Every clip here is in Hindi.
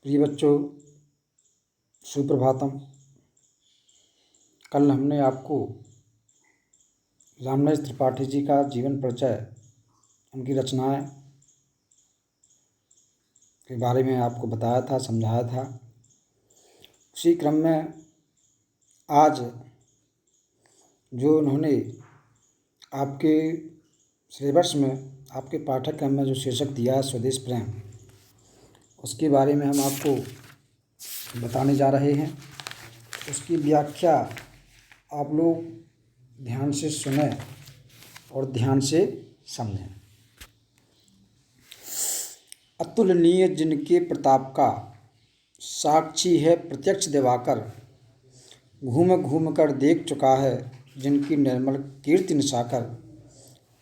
प्रिय बच्चों, सुप्रभातम। कल हमने आपको रामनरेश त्रिपाठी जी का जीवन परिचय, उनकी रचनाएं के बारे में आपको बताया था, समझाया था। उसी क्रम में आज जो उन्होंने आपके सिलेबस में, आपके पाठ्यक्रम में जो शीर्षक दिया है स्वदेश प्रेम, उसके बारे में हम आपको बताने जा रहे हैं। उसकी व्याख्या आप लोग ध्यान से सुनें और ध्यान से समझें। अतुलनीय जिनके प्रताप का साक्षी है प्रत्यक्ष दिवाकर, घूम घूम कर देख चुका है जिनकी निर्मल कीर्ति निशाकर।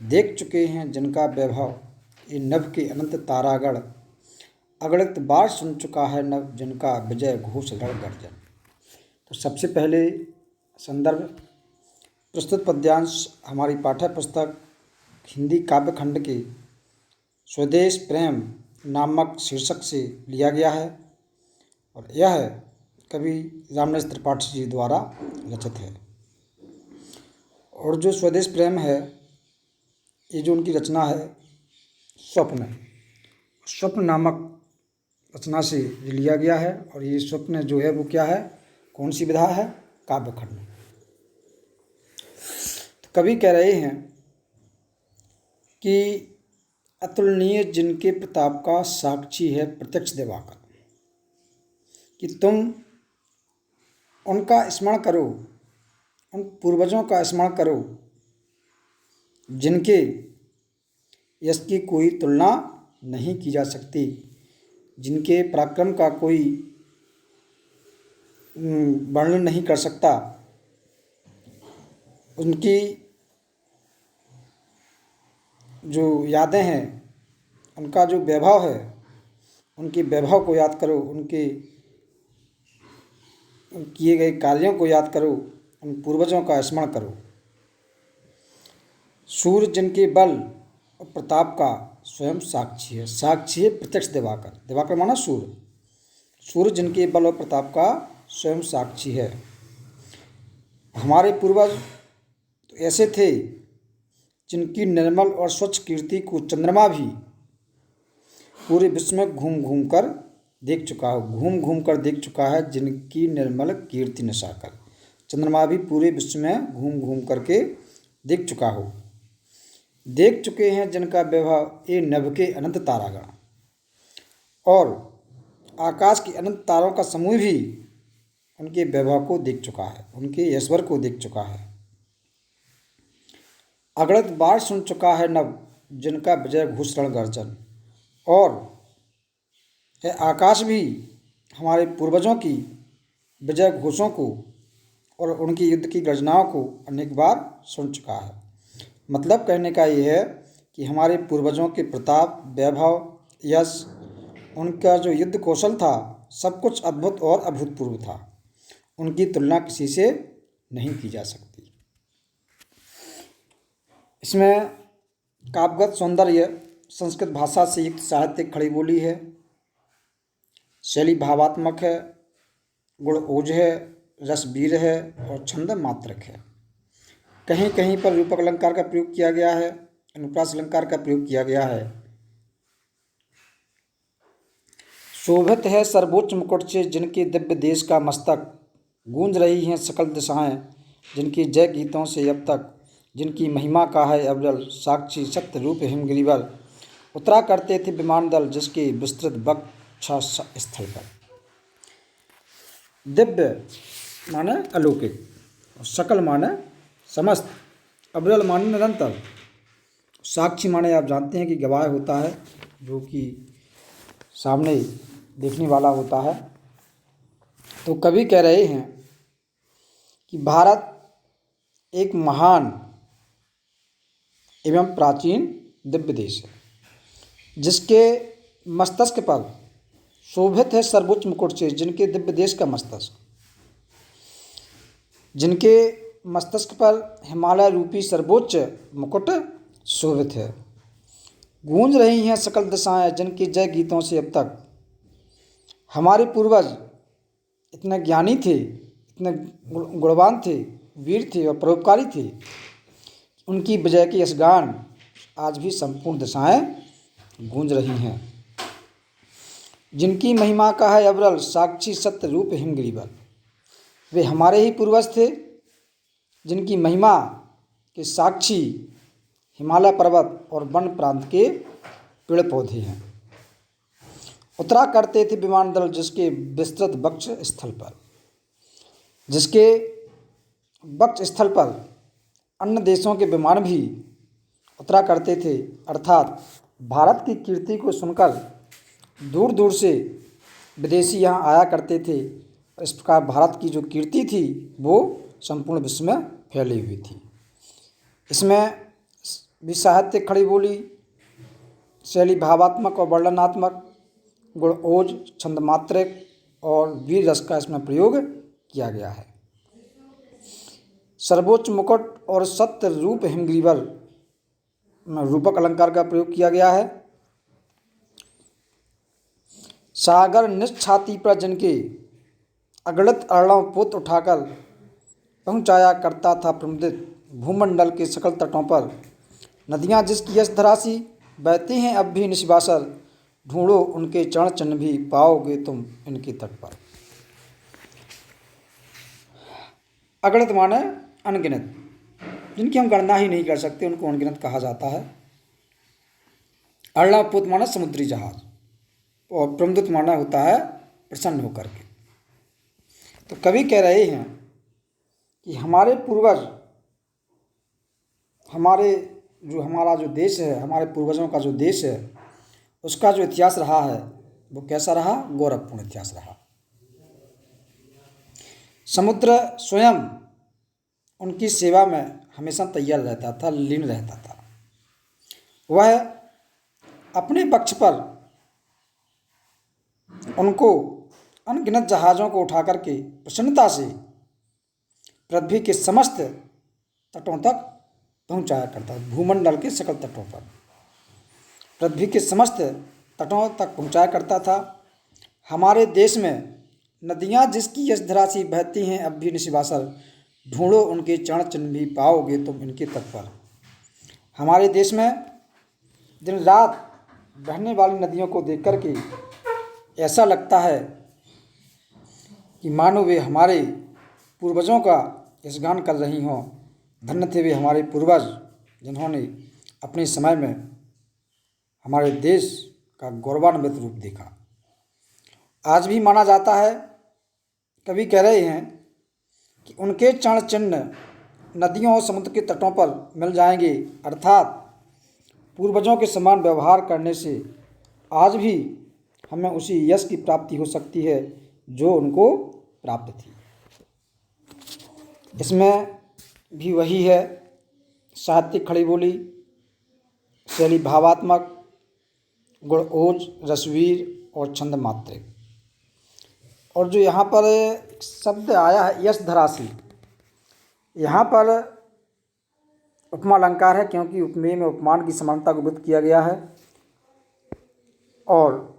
देख चुके हैं जिनका वैभव ये नभ के अनंत तारागण, अगणित बार सुन चुका है नभ जिनका विजय घोष रण गर्जन। तो सबसे पहले संदर्भ प्रस्तुत पद्यांश हमारी पाठ्य पुस्तक हिंदी काव्य खंड के स्वदेश प्रेम नामक शीर्षक से लिया गया है और यह कवि रामनरेश त्रिपाठी जी द्वारा रचित है। और जो स्वदेश प्रेम है, ये जो उनकी रचना है स्वप्न नामक रचना से लिया गया है। और ये स्वप्न जो है वो क्या है, कौन सी विधा है, काव्य खंड। तो कवि कह रहे हैं कि अतुलनीय जिनके प्रताप का साक्षी है प्रत्यक्ष दिवाकर, कि तुम उनका स्मरण करो, उन पूर्वजों का स्मरण करो जिनके यश की कोई तुलना नहीं की जा सकती, जिनके पराक्रम का कोई वर्णन नहीं कर सकता। उनकी जो यादें हैं, उनका जो वैभव है, उनके वैभव को याद करो, उनके किए गए कार्यों को याद करो, उन पूर्वजों का स्मरण करो। सूर्य जिनके बल और प्रताप का स्वयं साक्षी है। साक्षी है प्रत्यक्ष दिवाकर, दिवाकर माना सूर्य। सूर्य जिनके बल और प्रताप का स्वयं साक्षी है। हमारे पूर्वज तो ऐसे थे जिनकी निर्मल और स्वच्छ कीर्ति को चंद्रमा भी पूरे विश्व में घूम घूम कर देख चुका हो। घूम घूम कर देख चुका है जिनकी निर्मल कीर्ति निशाकर। चंद्रमा भी पूरे विश्व में घूम घूम करके देख चुका हो। देख चुके हैं जिनका वैभव ये नभ के अनंत तारागण, और आकाश के अनंत तारों का समूह भी उनके वैभव को देख चुका है, उनके ऐश्वर्य को देख चुका है। अगणित बार सुन चुका है नभ जिनका विजय घोष रण गर्जन। और यह आकाश भी हमारे पूर्वजों की विजय घोषों को और उनकी युद्ध की गर्जनाओं को अनेक बार सुन चुका है। मतलब कहने का ये है कि हमारे पूर्वजों के प्रताप, वैभव, यश, उनका जो युद्ध कौशल था, सब कुछ अद्भुत और अभूतपूर्व था। उनकी तुलना किसी से नहीं की जा सकती। इसमें काव्यगत सौंदर्य, संस्कृत भाषा से युक्त साहित्यिक खड़ी बोली है, शैली भावात्मक है, गुण ओज है, रस वीर है और छंद मात्रक है। कहीं कहीं पर रूपक अलंकार का प्रयोग किया गया है, अनुप्रास अलंकार का प्रयोग किया गया है। शोभित है सर्वोच्च मुकुट से जिनके दिव्य देश का मस्तक, गूंज रही हैं सकल दिशाएं जिनकी जय गीतों से अब तक। जिनकी महिमा का है अविरल साक्षी सत्य रूप हिमगिरिवर, उतरा करते थे विमान दल जिसके विस्तृत वक्ष स्थल पर। दिव्य माने अलौकिक, सकल माने समस्त, अविरल माने निरंतर, साक्षी माने आप जानते हैं कि गवाह होता है, जो कि सामने देखने वाला होता है। तो कवि कह रहे हैं कि भारत एक महान एवं प्राचीन दिव्य देश है, जिसके मस्तक पर शोभित है सर्वोच्च मुकुट से जिनके दिव्य देश का मस्तक, जिनके मस्तक पर हिमालय रूपी सर्वोच्च मुकुट शोभित है। गूंज रही हैं सकल दिशाएं जिनकी जय गीतों से अब तक। हमारे पूर्वज इतने ज्ञानी थे, इतने गुणवान थे, वीर थे और परोपकारी थे। उनकी विजय के यश गान आज भी संपूर्ण दिशाएं गूंज रही हैं। जिनकी महिमा का है अविरल साक्षी सत्य रूप हिमगिरिवर, वे हमारे ही पूर्वज थे जिनकी महिमा के साक्षी हिमालय पर्वत और वन प्रांत के पेड़ पौधे हैं। उतरा करते थे विमान दल जिसके विस्तृत वक्ष स्थल पर, जिसके वक्ष स्थल पर अन्य देशों के विमान भी उतरा करते थे, अर्थात भारत की कीर्ति को सुनकर दूर दूर से विदेशी यहाँ आया करते थे। इस प्रकार भारत की जो कीर्ति थी वो संपूर्ण विश्व में फैली हुई थी। इसमें भी साहित्य खड़ी बोली, शैली भावात्मक और वर्णनात्मक, गुण ओज, छंद मात्रिक और वीर रस का इसमें प्रयोग किया गया है। सर्वोच्च मुकुट और सत्य रूप हिमगिरिवर में रूपक अलंकार का प्रयोग किया गया है। सागर निश्छाती पर जिनके अगणित अर्णव पोत उठाकर पहुँचाया करता था प्रमुदित भूमंडल के सकल तटों पर, नदियाँ जिसकी यश धरासी बहती हैं अब भी निशिबासर, ढूंढो उनके चरण चिन्ह भी पाओगे तुम इनके तट पर। अगणित माने अनगिनत, जिनकी हम गणना ही नहीं कर सकते उनको अनगिनत कहा जाता है। अर्णव पोत माना समुद्री जहाज और प्रमुदित माना होता है प्रसन्न होकर के। तो कवि कह रहे हैं कि हमारे पूर्वज, हमारा जो देश है, हमारे पूर्वजों का जो देश है, उसका जो इतिहास रहा है वो कैसा रहा? गौरवपूर्ण इतिहास रहा। समुद्र स्वयं उनकी सेवा में हमेशा तैयार रहता था, लीन रहता था। वह अपने पक्ष पर उनको अनगिनत जहाज़ों को उठा करके प्रसन्नता से पृथ्वी के समस्त तटों तक पहुंचाया करता था। भूमंडल के सकल तटों पर, पृथ्वी के समस्त तटों तक पहुंचाया करता था। हमारे देश में नदियाँ जिसकी यश धरासी बहती हैं अब भी निशिबासर, ढूंढो उनके चरण चिन्ह भी पाओगे तुम इनके तट पर। हमारे देश में दिन रात बहने वाली नदियों को देख कर के ऐसा लगता है कि मानो वे हमारे पूर्वजों का यशगान कर रही हों। धन्य थे वे हमारे पूर्वज जिन्होंने अपने समय में हमारे देश का गौरवान्वित रूप देखा। आज भी माना जाता है, कवि कह रहे हैं कि उनके चरण चिन्ह नदियों और समुद्र के तटों पर मिल जाएंगे, अर्थात पूर्वजों के समान व्यवहार करने से आज भी हमें उसी यश की प्राप्ति हो सकती है जो उनको प्राप्त थी। इसमें भी वही है, साहित्यिक खड़ी बोली, शैली भावात्मक, गुण ओज, रसवीर और छंद मात्रिक। और जो यहाँ पर शब्द आया है यश धरासी, यहाँ पर उपमा अलंकार है, क्योंकि उपमेय में उपमान की समानता को व्यक्त किया गया है। और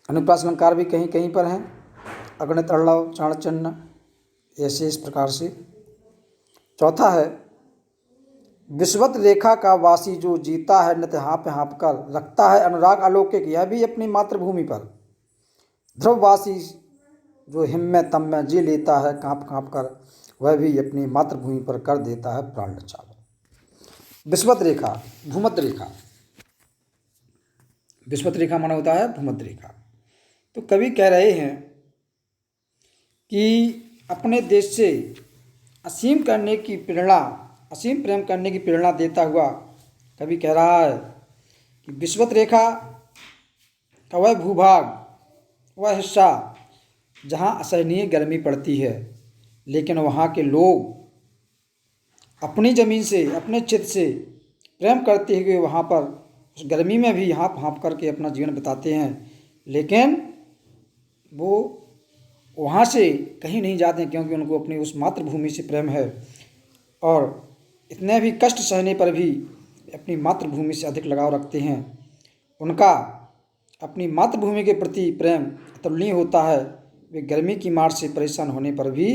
अनुप्रास अलंकार भी कहीं कहीं पर हैं, अगणित अर्णव, चरण चिन्ह, ऐसे इस प्रकार से। चौथा है, विश्वत रेखा का वासी जो जीता है नित्य हाँप हाँप कर, रखता है अनुराग अलौकिक यह भी अपनी मातृभूमि पर। ध्रुववासी जो हिम में तम में जी लेता है काँप काँप कर, वह भी अपनी मातृभूमि पर कर देता है प्राण न्यौछावर। विश्वत रेखा, भूमध्य रेखा, विश्वत रेखा माना होता है भूमध्य रेखा। तो कवि कह रहे हैं कि अपने देश से असीम प्रेम करने की प्रेरणा देता हुआ कवि कह रहा है कि विश्वत रेखा का वह भूभाग, वह हिस्सा जहाँ असहनीय गर्मी पड़ती है, लेकिन वहाँ के लोग अपनी ज़मीन से, अपने क्षेत्र से प्रेम करते हुए वहाँ पर उस गर्मी में भी हाँप हाँप करके अपना जीवन बिताते हैं, लेकिन वो वहाँ से कहीं नहीं जाते क्योंकि उनको अपनी उस मातृभूमि से प्रेम है। और इतने भी कष्ट सहने पर भी अपनी मातृभूमि से अधिक लगाव रखते हैं। उनका अपनी मातृभूमि के प्रति प्रेम अतुलनीय होता है। वे गर्मी की मार से परेशान होने पर भी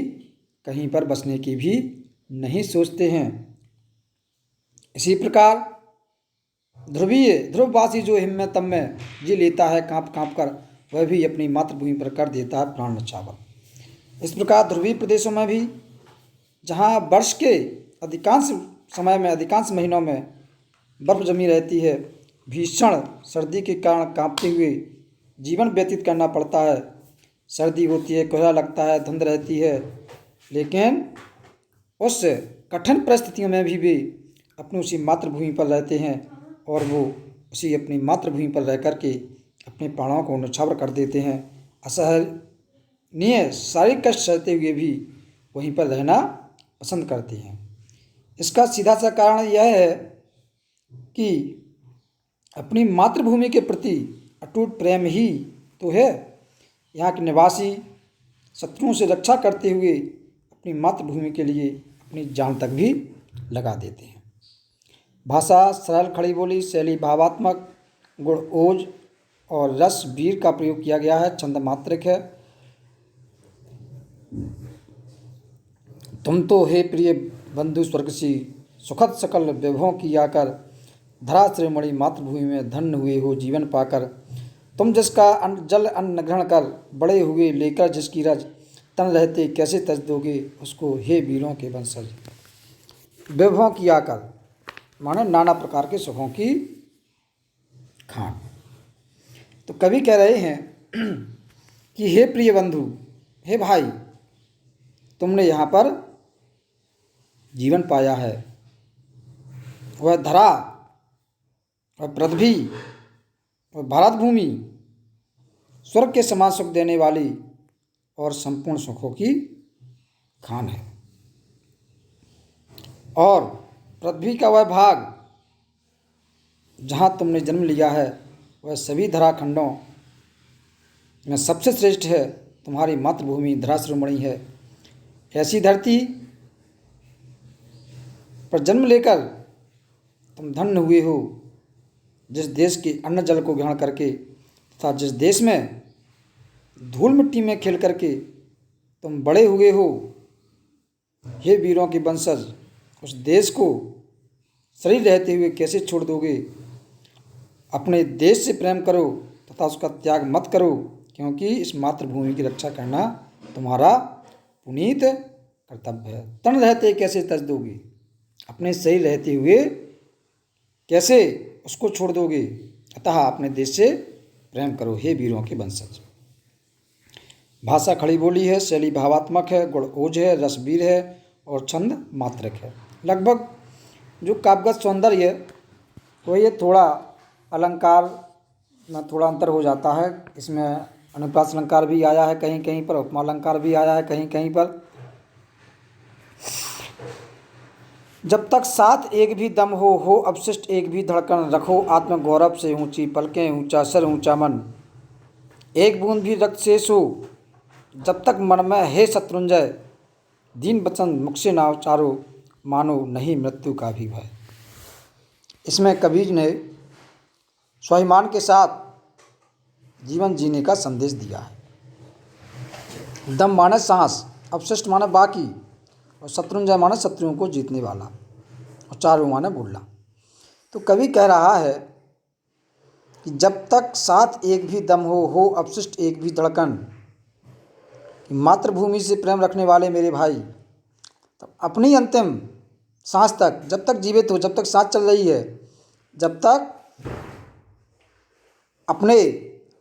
कहीं पर बसने की भी नहीं सोचते हैं। इसी प्रकार ध्रुववासी जो हिम्मत में जी लेता है काँप काँप कर, वह भी अपनी मातृभूमि पर कर देता है प्राण न्यौछावर। इस प्रकार ध्रुवीय प्रदेशों में भी, जहाँ वर्ष के अधिकांश समय में, अधिकांश महीनों में बर्फ जमी रहती है, भीषण सर्दी के कारण कांपते हुए जीवन व्यतीत करना पड़ता है। सर्दी होती है, कोहरा लगता है, धुंध रहती है, लेकिन उस कठिन परिस्थितियों में भी वे अपनी उसी मातृभूमि पर रहते हैं और वो उसी अपनी मातृभूमि पर रह कर के अपने प्राणों को न्यौछावर कर देते हैं। असहनीय शारीरिक कष्ट सहते हुए भी वहीं पर रहना पसंद करते हैं। इसका सीधा सा कारण यह है कि अपनी मातृभूमि के प्रति अटूट प्रेम ही तो है। यहाँ के निवासी शत्रुओं से रक्षा करते हुए अपनी मातृभूमि के लिए अपनी जान तक भी लगा देते हैं। भाषा सरल खड़ी बोली, शैली भावात्मक, गुण ओज और रस वीर का प्रयोग किया गया है। छंद मात्रिक है। तुम तो हे प्रिय बंधु स्वर्गसी, सुखद सकल वैभवों की आकर, धरा श्रीमणि मातृभूमि में धन्य हुए हो जीवन पाकर। तुम जिसका जल अन्न ग्रहण कर बड़े हुए, लेकर जिसकी रज तन रहते कैसे तज दोगे उसको, हे वीरों के वंशज। वैभवों की आकर माने नाना प्रकार के सुखों की खान। तो कवि कह रहे हैं कि हे प्रिय बंधु, हे भाई, तुमने यहाँ पर जीवन पाया है। वह धरा और पृथ्वी और भारत भूमि स्वर्ग के समान सुख देने वाली और संपूर्ण सुखों की खान है। और पृथ्वी का वह भाग जहाँ तुमने जन्म लिया है, वह सभी धराखंडों में सबसे श्रेष्ठ है। तुम्हारी मातृभूमि धरा शिरोमणि है। ऐसी धरती पर जन्म लेकर तुम धन्य हुए हो, जिस देश के अन्न जल को ग्रहण करके तथा जिस देश में धूल मिट्टी में खेल करके तुम बड़े हुए हो। हे वीरों के वंशज, उस देश को शरीर रहते हुए कैसे छोड़ दोगे। अपने देश से प्रेम करो तथा उसका त्याग मत करो, क्योंकि इस मातृभूमि की रक्षा करना तुम्हारा पुनीत कर्तव्य है। तन रहते कैसे तज दोगे, अपने शरीर रहते हुए कैसे उसको छोड़ दोगे। अतः अपने देश से प्रेम करो, हे वीरों के वंशज। भाषा खड़ी बोली है, शैली भावात्मक है, गुण ओज है, रसवीर है और छंद मात्रक है। लगभग जो काव्यगत सौंदर्य है वो ये थोड़ा अलंकार में थोड़ा अंतर हो जाता है। इसमें अनुप्रास अलंकार भी आया है कहीं कहीं पर, उपमा अलंकार भी आया है कहीं कहीं पर। जब तक साथ एक भी दम हो अवशिष्ट एक भी धड़कन, रखो आत्मगौरव से ऊंची पलकें, ऊंचा सर ऊंचा मन। एक बूंद भी रक्त शेष हो जब तक मन में है शत्रुंजय, दीन वचन मुख से ना उचारो, मानो नहीं मृत्यु का भी भय। इसमें कबीर ने स्वाभिमान के साथ जीवन जीने का संदेश दिया है। दम माने सांस, अवशिष्ट माने बाकी, और शत्रुंजय माने शत्रुओं को जीतने वाला, और चारों माने बोलना। तो कवि कह रहा है कि जब तक साथ एक भी दम हो अवशिष्ट एक भी धड़कन, कि मातृभूमि से प्रेम रखने वाले मेरे भाई, तब अपनी अंतिम सांस तक, जब तक जीवित हो, जब तक सांस चल रही है, जब तक अपने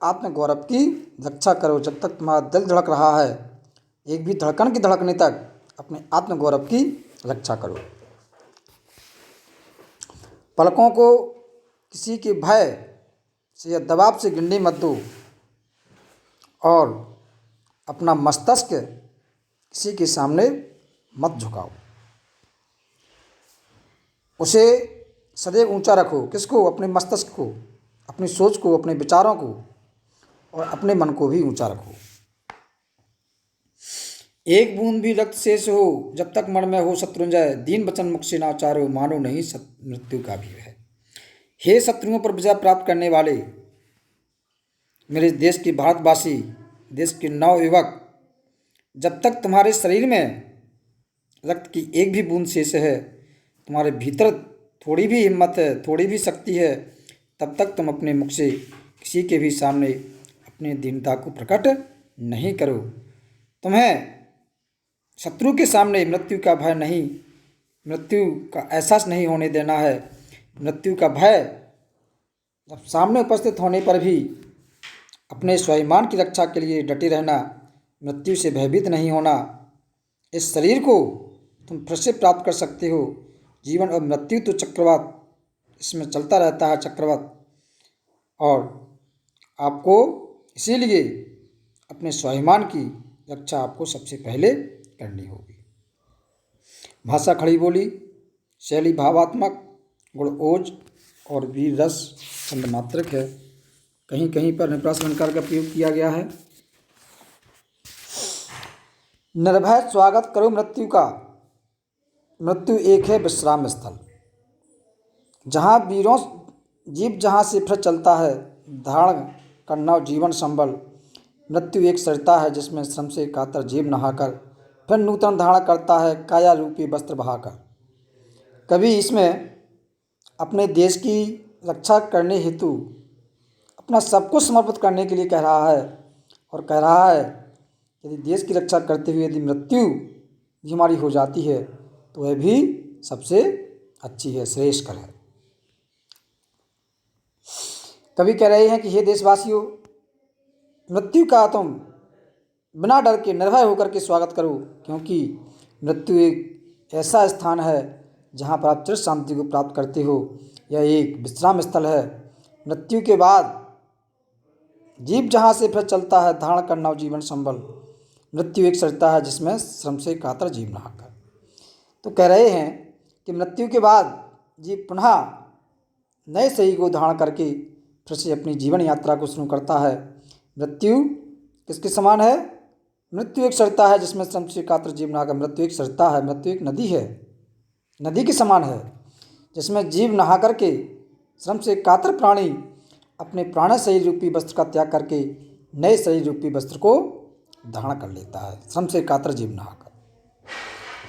आत्मगौरव की रक्षा करो। जब तक तुम्हारा दिल धड़क रहा है, एक भी धड़कन की धड़कने तक अपने आत्मगौरव की रक्षा करो। पलकों को किसी के भय से या दबाव से गिरने मत दो, और अपना मस्तिष्क किसी के सामने मत झुकाओ। उसे सदैव ऊंचा रखो। किसको? अपने मस्तिष्क को, अपनी सोच को, अपने विचारों को, और अपने मन को भी ऊंचा रखो। एक बूंद भी रक्त शेष हो जब तक मन में हो शत्रुंजय, दीन वचन मुख से ना उचारो, मानो नहीं मृत्यु का भी है। हे शत्रुओं पर विजय प्राप्त करने वाले, मेरे देश के भारतवासी, देश के नवयुवक, जब तक तुम्हारे शरीर में रक्त की एक भी बूंद शेष है, तुम्हारे भीतर थोड़ी भी हिम्मत है, थोड़ी भी शक्ति है, तब तक तुम अपने मुख से किसी के भी सामने अपनी दीनता को प्रकट नहीं करो। तुम्हें शत्रु के सामने मृत्यु का भय नहीं, मृत्यु का एहसास नहीं होने देना है। मृत्यु का भय जब सामने उपस्थित होने पर भी अपने स्वाभिमान की रक्षा के लिए डटे रहना, मृत्यु से भयभीत नहीं होना। इस शरीर को तुम फिर से प्राप्त कर सकते हो। जीवन और मृत्यु तो चक्रवात, इसमें चलता रहता है चक्रवात, और आपको इसीलिए अपने स्वाभिमान की रक्षा आपको सबसे पहले करनी होगी। भाषा खड़ी बोली, शैली भावात्मक, गुण ओज और वीर रस छंद मात्रक है। कहीं कहीं पर निप्रास अलंकार का प्रयोग किया गया है। निर्भय स्वागत करो मृत्यु का, मृत्यु एक है विश्राम स्थल। जहाँ वीरों जीव जहाँ से फिर चलता है, धारण करना जीवन संबल। मृत्यु एक सरिता है जिसमें श्रम से कातर जीव नहाकर फिर नूतन धारण करता है काया रूपी वस्त्र बहाकर। कभी इसमें अपने देश की रक्षा करने हेतु अपना सब कुछ समर्पित करने के लिए कह रहा है, और कह रहा है यदि देश की रक्षा करते हुए यदि मृत्यु भी हमारी हो जाती है तो वह भी सबसे अच्छी है, श्रेष्ठकर है। कवि कह रहे हैं कि हे देशवासियों, मृत्यु का तुम बिना डर के निर्भय होकर के स्वागत करो, क्योंकि मृत्यु एक ऐसा स्थान है जहाँ पर आप चिर शांति को प्राप्त करते हो। यह एक विश्राम स्थल है। मृत्यु के बाद जीव जहाँ से फिर चलता है, धारण करना जीवन संबल। मृत्यु एक सरिता है जिसमें श्रम से कातर जीव नहाकर। तो कह रहे हैं कि मृत्यु के बाद जीव पुनः नए शरीर को धारण करके फिर से अपनी जीवन यात्रा को शुरू करता है। मृत्यु किसके समान है? मृत्यु एक सरिता है जिसमें श्रम से कातर जीव नहाकर। मृत्यु एक सरिता है, मृत्यु एक नदी है, नदी के समान है जिसमें जीव नहा करके श्रम से कातर प्राणी अपने प्राण शरीर रूपी वस्त्र का त्याग करके नए शरीर रूपी वस्त्र को धारण कर लेता है। श्रम से कातर जीव नहाकर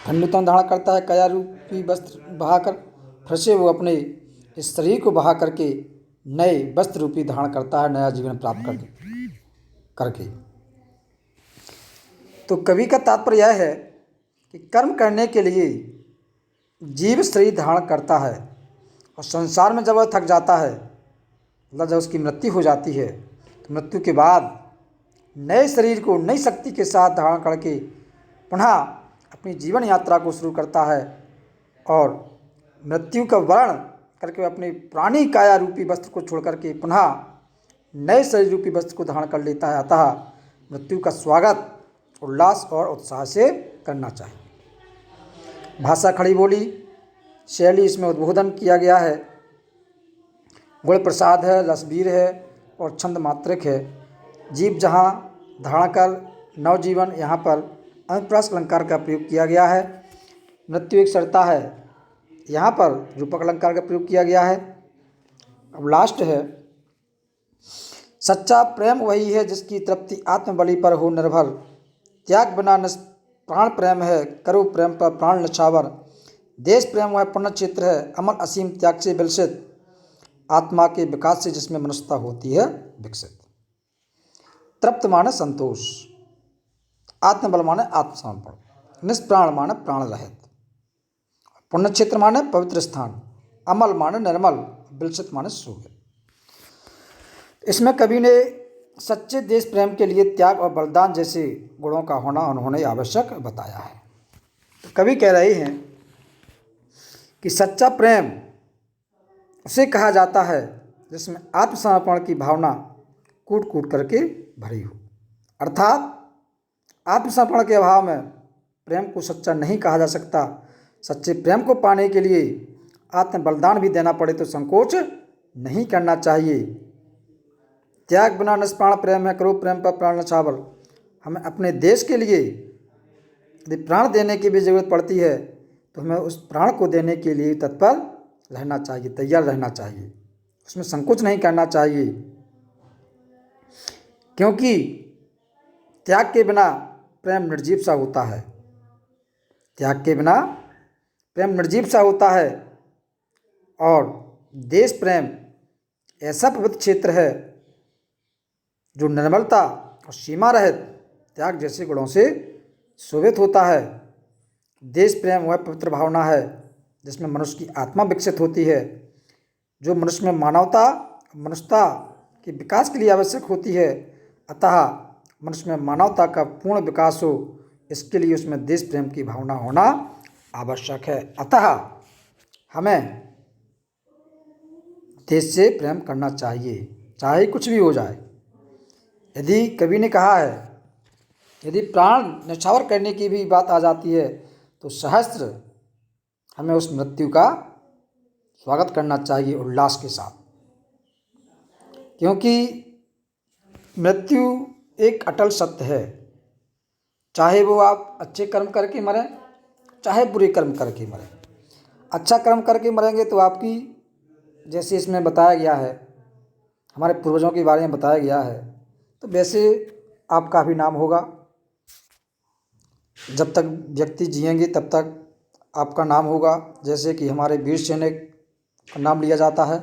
फिर नूतन धारण करता है काया रूपी वस्त्र बहाकर। फिर से वो अपने इस शरीर को बहा करके नए वस्त्र रूपी धारण करता है, नया जीवन प्राप्त करके। तो कवि का तात्पर्य यह है कि कर्म करने के लिए जीव शरीर धारण करता है, और संसार में जब वह थक जाता है, मतलब जब उसकी मृत्यु हो जाती है, तो मृत्यु के बाद नए शरीर को नई शक्ति के साथ धारण करके पुनः अपनी जीवन यात्रा को शुरू करता है, और मृत्यु का वर्ण करके अपने प्राणी काया रूपी वस्त्र को छोड़ करके पुनः नए शरीर रूपी वस्त्र को धारण कर लेता है। अतः मृत्यु का स्वागत उल्लास और उत्साह से करना चाहिए। भाषा खड़ी बोली, शैली इसमें उद्बोधन किया गया है। गुण प्रसाद है, रसवीर है और छंद मात्रक है। जीव जहाँ धारण कर नवजीवन, यहाँ पर अनुप्रास अलंकार का प्रयोग किया गया है। मृत्यु एक सरिता है, यहाँ पर रूपक अलंकार का प्रयोग किया गया है। अब लास्ट है, सच्चा प्रेम वही है जिसकी तृप्ति आत्मबलि पर हो निर्भर। त्याग बिना प्राण प्रेम है, करो प्रेम पर प्राण नछावर। देश प्रेम वह पुण्य क्षेत्र है, अमल असीम त्याग से विलसित। आत्मा के विकास से जिसमें मनुष्यता होती है विकसित। तृप्त माने संतोष, आत्मबल माने आत्मसमर्पण, निष्प्राण माने प्राण रहित, पुण्य क्षेत्र माने पवित्र स्थान, अमल माने निर्मल, विलसित माने सूर्य। इसमें कवि ने सच्चे देश प्रेम के लिए त्याग और बलिदान जैसे गुणों का होना उन्होंने आवश्यक बताया है। तो कवि कह रहे हैं कि सच्चा प्रेम उसे कहा जाता है जिसमें आत्मसमर्पण की भावना कूट कूट करके भरी हो। अर्थात आत्मसमर्पण के अभाव में प्रेम को सच्चा नहीं कहा जा सकता। सच्चे प्रेम को पाने के लिए आत्म बलिदान भी देना पड़े तो संकोच नहीं करना चाहिए। त्याग बिना निष्प्राण प्रेम है, करो प्रेम पर प्राण नछावर। हमें अपने देश के लिए यदि प्राण देने की भी जरूरत पड़ती है तो हमें उस प्राण को देने के लिए तत्पर रहना चाहिए, तैयार रहना चाहिए, उसमें संकोच नहीं करना चाहिए। क्योंकि त्याग के बिना प्रेम निर्जीव सा होता है। त्याग के बिना प्रेम निर्जीव सा होता है। और देश प्रेम ऐसा पवित्र क्षेत्र है जो निर्मलता और सीमा रहित त्याग जैसे गुणों से शोभित होता है। देश प्रेम वह पवित्र भावना है जिसमें मनुष्य की आत्मा विकसित होती है, जो मनुष्य में मानवता मनुष्यता के विकास के लिए आवश्यक होती है। अतः मनुष्य में मानवता का पूर्ण विकास हो, इसके लिए उसमें देश प्रेम की भावना होना आवश्यक है। अतः हमें देश से प्रेम करना चाहिए, चाहे कुछ भी हो जाए। यदि कवि ने कहा है, यदि प्राण न्यौछावर करने की भी बात आ जाती है तो सहस्त्र हमें उस मृत्यु का स्वागत करना चाहिए उल्लास के साथ, क्योंकि मृत्यु एक अटल सत्य है। चाहे वो आप अच्छे कर्म करके मरें, चाहे बुरे कर्म करके मरें। अच्छा कर्म करके मरेंगे तो आपकी, जैसे इसमें बताया गया है, हमारे पूर्वजों के बारे में बताया गया है, तो वैसे आपका भी नाम होगा। जब तक व्यक्ति जिएंगे तब तक आपका नाम होगा। जैसे कि हमारे वीर सैनिक का नाम लिया जाता है।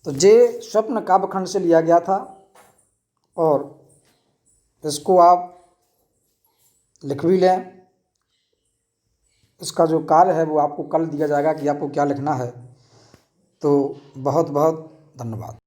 तो ये स्वप्न काव्यखंड से लिया गया था और इसको आप लिख भी लें। इसका जो कार्य है वो आपको कल दिया जाएगा कि आपको क्या लिखना है। तो बहुत बहुत धन्यवाद।